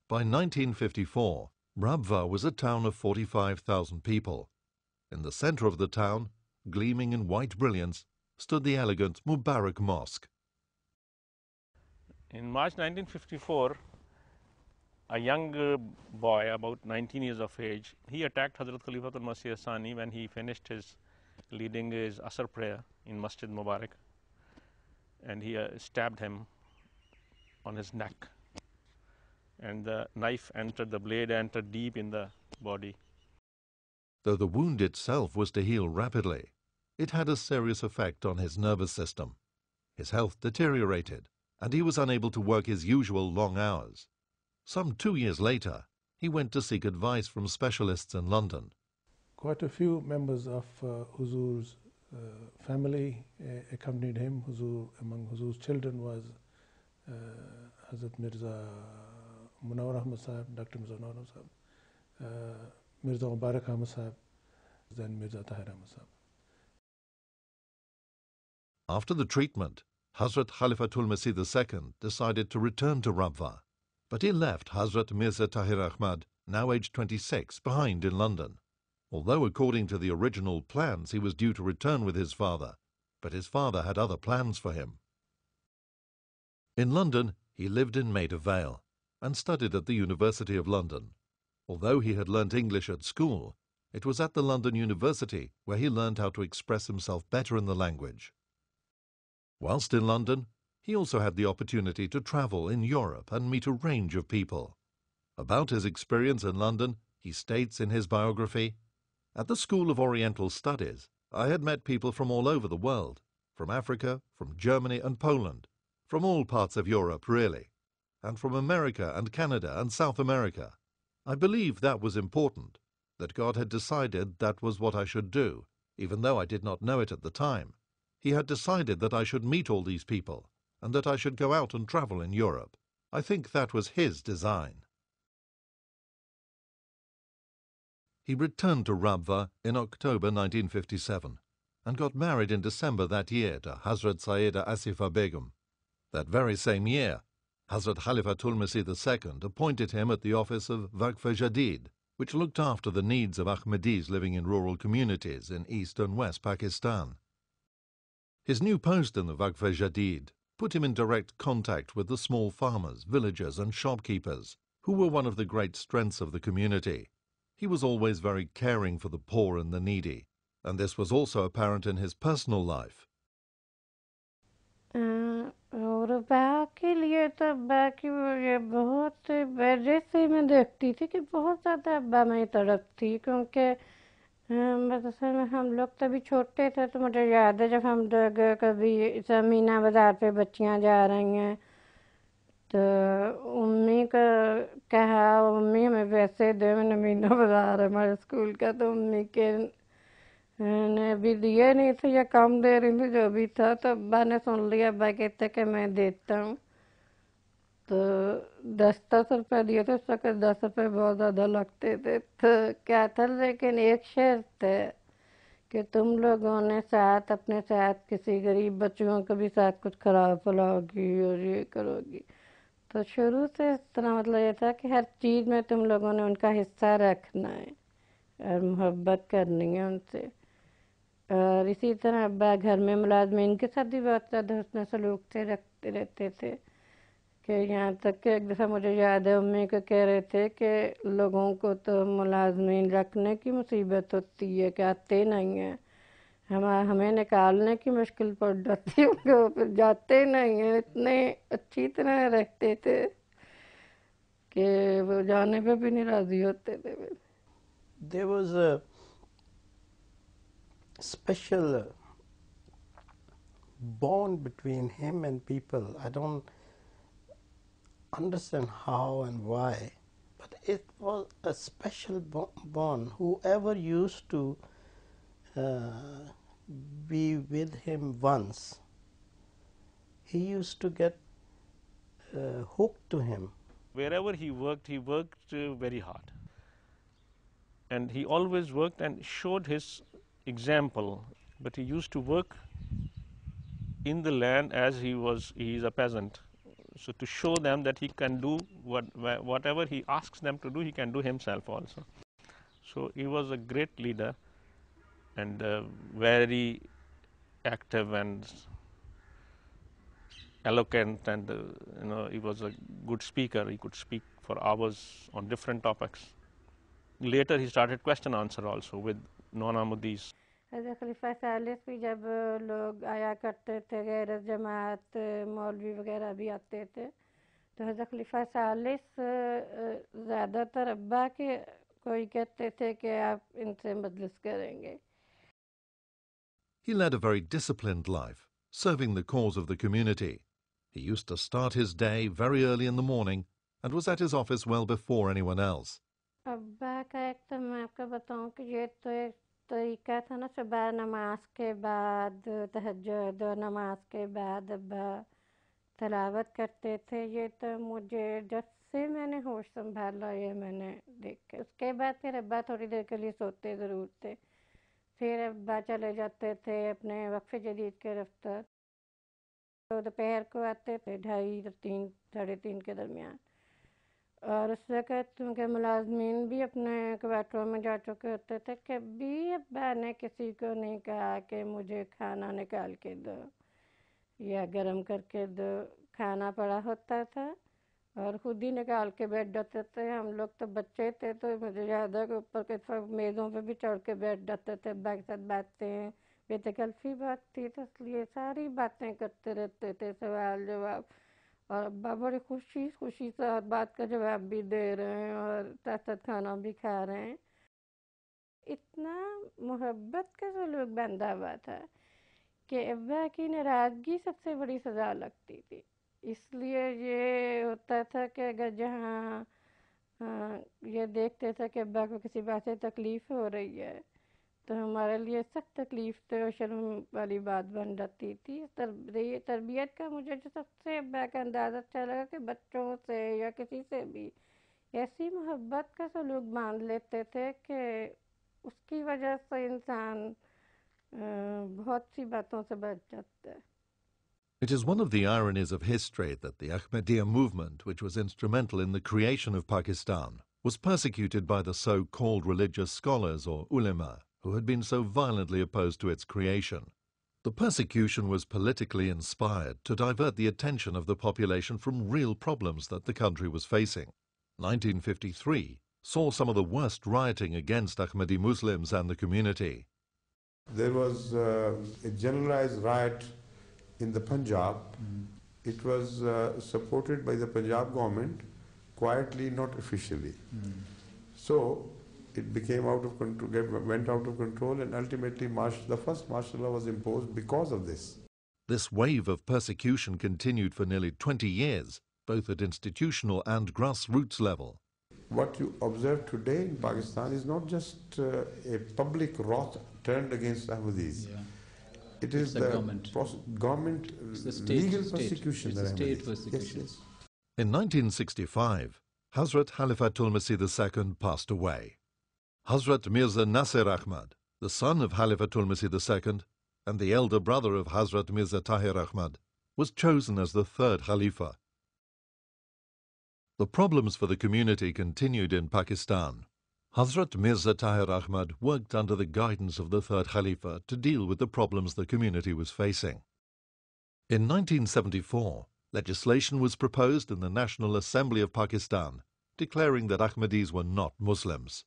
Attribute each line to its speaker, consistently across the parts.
Speaker 1: By 1954, Rabwa was a town of 45,000 people. In the center of the town, gleaming in white brilliance, stood the elegant Mubarak Mosque.
Speaker 2: In March 1954, a young boy, about 19 years of age, he attacked Hazrat Khalifatul Masih Sani when he finished leading his Asr prayer in Masjid Mubarak, and he stabbed him on his neck, and the blade entered deep in the body.
Speaker 1: Though the wound itself was to heal rapidly, it had a serious effect on his nervous system. His health deteriorated, and he was unable to work his usual long hours. Some 2 years later, he went to seek advice from specialists in London.
Speaker 3: Quite a few members of Huzur's family accompanied him. Among Huzur's children was Hazrat Mirza Munawwar Ahmad Sahib, Dr. Mirza Munawwar Ahmad Sahib, Mirza Mubarak Ahmad Sahib, then Mirza Tahir Ahmad Sahib.
Speaker 1: After the treatment, Hazrat Khalifatul Masih II decided to return to Rabwa, but he left Hazrat Mirza Tahir Ahmad, now aged 26, behind in London. Although according to the original plans he was due to return with his father, but his father had other plans for him. In London, he lived in Maida Vale and studied at the University of London. Although he had learnt English at school, it was at the London University where he learned how to express himself better in the language. Whilst in London, he also had the opportunity to travel in Europe and meet a range of people. About his experience in London, he states in his biography, "At the School of Oriental Studies, I had met people from all over the world, from Africa, from Germany and Poland, from all parts of Europe really, and from America and Canada and South America. I believe that was important, that God had decided that was what I should do, even though I did not know it at the time. He had decided that I should meet all these people, and that I should go out and travel in Europe. I think that was His design." He returned to Rabwa in October 1957 and got married in December that year to Hazrat Sayyida Asifa Begum. That very same year, Hazrat Khalifatul Masih II appointed him at the office of Waqf-e-Jadid, which looked after the needs of Ahmadis living in rural communities in East and West Pakistan. His new post in the Waqf-e-Jadid put him in direct contact with the small farmers, villagers and shopkeepers, who were one of the great strengths of the community. He was always very caring for the poor and the needy, and this was also apparent in his personal life.
Speaker 4: और अब्बा के लिए तो अब्बा की ये बहुत वजह से मैं देखती थी कि बहुत ज़्यादा अब्बा में तड़पती, क्योंकि मदरसे में हम लोग तभी छोटे थे, तो मुझे याद है जब हम लोग कभी मीना बाज़ार पे बच्चियां जा रही हैं तो उम्मी को कहा, उम्मी हमें पैसे दे, मैंने मीना बाज़ार है हमारे स्कूल का, तो उम्मी के ने भी दिए नहीं थे या कम दे रही थी, जो भी था। तो अब्बा ने सुन लिया, अब्बा कहते कि मैं देता हूँ, तो 10-10 रुपये दिए थे। उस वक्त 10 रुपये बहुत ज़्यादा लगते थे, तो क्या था, लेकिन एक शर्त है कि तुम लोगों ने साथ अपने साथ किसी गरीब बच्चों को भी साथ कुछ खराब फलाओगी और ये करोगी। तो शुरू से इस तरह मतलब ये था कि हर चीज़ में तुम लोगों ने उनका हिस्सा रखना है और मोहब्बत करनी है उनसे। और इसी तरह अब्बा घर में मुलाजमीन के साथ भी बहुत ज़्यादा हुस्न सलूक से रखते रहते थे, कि यहाँ तक कि एक दफ़ा मुझे याद है उम्मी को कह रहे थे कि लोगों को तो मुलाजमीन रखने की मुसीबत होती है कि आते नहीं हैं, हमें निकालने की मुश्किल पड़ जाती है, वो फिर जाते नहीं हैं। इतने अच्छी तरह रहते थे कि वो जाने पे भी नहीं राज़ी होते थे।
Speaker 5: There was a special bond between him and people. I don't understand how and why, but it was a special bond. Whoever used to be with him once, he used to get hooked to him.
Speaker 2: Wherever he worked very hard. And he always worked and showed his example, but he used to work in the land as he is a peasant, So to show them that he can do whatever he asks them to do, he can do himself also. So he was a great leader and very active and eloquent, and he was a good speaker. He could speak for hours on different topics. Later he started question answer also with non-Ahmadis.
Speaker 4: हज़रत खलीफा सालिस भी जब लोग आया करते थे, गैर जमात मौलवी वगैरह भी आते थे, तो हज़रत खलीफा सालिस ज़्यादातर अब्बा के कोई कहते थे कि आप इनसे मजलिस करेंगे.
Speaker 1: He led a very disciplined life, serving the cause of the community. He used to start his day very early in the morning and was at his office well before anyone else.
Speaker 4: अब्बा का एक तो मैं आपको बताऊं कि ये तो एक तरीका था ना, सुबह नमाज के बाद तहज्जुद और नमाज के बाद अब्बा तलावत करते थे. ये तो मुझे जब से मैंने होश संभाला ये मैंने देखा. उसके बाद फिर अब्बा थोड़ी देर के लिए सोते ज़रूर थे, फिर अब्बा चले जाते थे अपने वक्फ़े जदीद के दफ्तर. तो दोपहर को आते थे 2:30 साढ़े 3 के दरमियान, और उस वक़्त उनके मुलाजमीन भी अपने क्वार्टरों में जा चुके होते थे. कभी अब्बा ने किसी को नहीं कहा कि मुझे खाना निकाल के दो या गरम करके दो. खाना पड़ा होता था और खुद ही निकाल के बैठ जाते थे. हम लोग तो बच्चे थे, तो मुझे याद है कि ऊपर के मेज़ों पे भी चढ़ के बैठ जाते थे. अब्बा के साथ बातें, बेतकल्फ़ी बात थी तो इसलिए सारी बातें करते रहते थे, सवाल जवाब, और अब्बा बड़ी खुशी खुशी से हर बात का जवाब भी दे रहे हैं और साथ साथ खाना भी खा रहे हैं. इतना मोहब्बत का सलूक बंधा हुआ था कि अब्बा की नाराज़गी सबसे बड़ी सज़ा लगती थी. इसलिए ये होता था कि अगर जहाँ ये देखते थे कि अब्बा को किसी बात से तकलीफ़ हो रही है, तो हमारे लिए सख्त तकलीफ़ तो शर्म वाली बात बन जाती थी. तरबियत का मुझे जो सबसे अब्बा का अंदाज़ा अच्छा लगा कि बच्चों से या किसी से भी ऐसी मोहब्बत का सलूक बांध लेते थे कि उसकी वजह से इंसान बहुत सी बातों से बच जाता है.
Speaker 1: It is one of the ironies of history that the Ahmadiyya movement, which was instrumental in the creation of Pakistan, was persecuted by the so-called religious scholars or ulema, who had been so violently opposed to its creation. The persecution was politically inspired to divert the attention of the population from real problems that the country was facing. 1953 saw some of the worst rioting against Ahmadi Muslims and the community.
Speaker 6: There was a generalized riot in the Punjab. It was supported by the Punjab government, quietly, not officially. So it became out of control, went out of control, and ultimately the first martial law was imposed because of this.
Speaker 1: This wave of persecution continued for nearly 20 years, both at institutional and grassroots level.
Speaker 6: What you observe today in Pakistan is not just a public wrath turned against Ahmadis.
Speaker 7: Yeah.
Speaker 6: It is
Speaker 7: the
Speaker 6: government legal persecution.
Speaker 7: It's the state persecution.
Speaker 6: Yes, yes.
Speaker 1: In 1965, Hazrat Khalifatul Masih II passed away. Hazrat Mirza Tahir Ahmad, the son of Khalifatul Masih II and the elder brother of Hazrat Mirza Tahir Ahmad, was chosen as the third Khalifa. The problems for the community continued in Pakistan. Hazrat Mirza Tahir Ahmad worked under the guidance of the third Khalifa to deal with the problems the community was facing. In 1974, legislation was proposed in the National Assembly of Pakistan declaring that Ahmadis were not Muslims.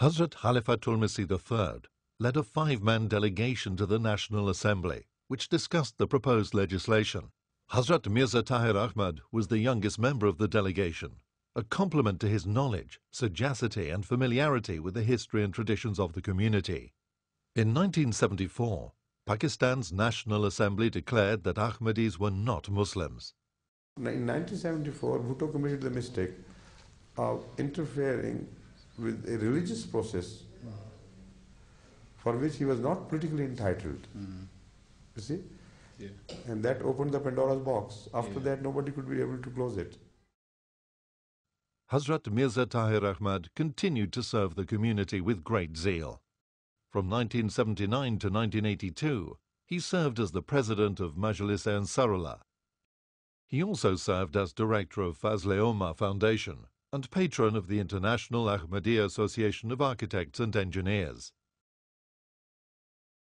Speaker 1: Hazrat Khalifatul Masih III led a 5-man delegation to the National Assembly, which discussed the proposed legislation. Hazrat Mirza Tahir Ahmad was the youngest member of the delegation, a compliment to his knowledge, sagacity and familiarity with the history and traditions of the community. In 1974, Pakistan's National Assembly declared that Ahmadis were not Muslims.
Speaker 6: In 1974, Bhutto committed the mistake of interfering with a religious process for which he was not politically entitled. You see?
Speaker 7: Yeah.
Speaker 6: And that opened the Pandora's box. After that, nobody could be able to close it.
Speaker 1: Hazrat Mirza Tahir Ahmad continued to serve the community with great zeal. From 1979 to 1982, he served as the president of Majlis-e Ansarullah. He also served as director of Fazl-e-Omar Foundation and patron of the International Ahmadiyya Association of Architects and Engineers.